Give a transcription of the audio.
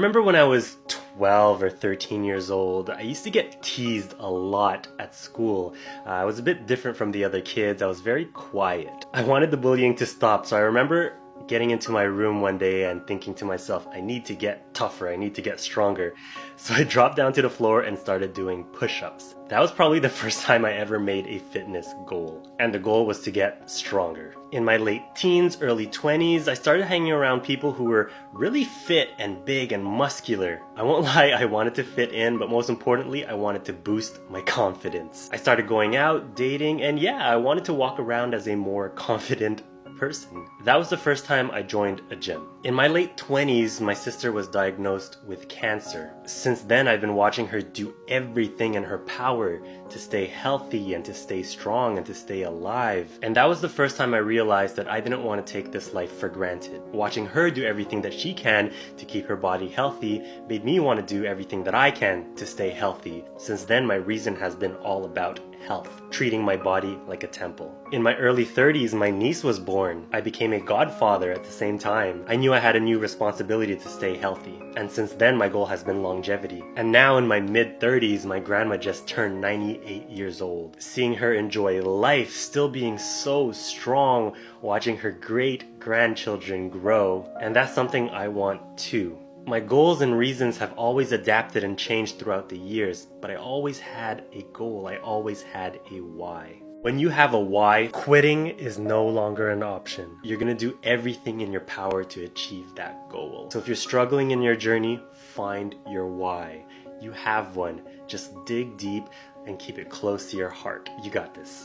Remember when I was 12 or 13 years old, I used to get teased a lot at school. I was a bit different from the other kids. I was very quiet. I wanted the bullying to stop, so I remember getting into my room one day and thinking to myself, I need to get tougher, I need to get stronger. So I dropped down to the floor and started doing push-ups. That was probably the first time I ever made a fitness goal. And the goal was to get stronger. In my late teens, early 20s, I started hanging around people who were really fit and big and muscular. I won't lie, I wanted to fit in, but most importantly, I wanted to boost my confidence. I started going out, dating, and yeah, I wanted to walk around as a more confident person. That was the first time I joined a gym. In my late 20s, my sister was diagnosed with cancer. Since then, I've been watching her do everything in her power to stay healthy and to stay strong and to stay alive. And that was the first time I realized that I didn't want to take this life for granted. Watching her do everything that she can to keep her body healthy made me want to do everything that I can to stay healthy. Since then, my reason has been all about health, treating my body like a temple. In my early 30s, my niece was born. I became a godfather at the same time. I knew I had a new responsibility to stay healthy. And since then, my goal has been longevity. And now in my mid-30s, my grandma just turned 98 years old. Seeing her enjoy life, still being so strong, watching her great-grandchildren grow. And that's something I want too. My goals and reasons have always adapted and changed throughout the years, but I always had a goal, I always had a why. When you have a why, quitting is no longer an option. You're gonna do everything in your power to achieve that goal. So if you're struggling in your journey, find your why. You have one. Just dig deep and keep it close to your heart. You got this.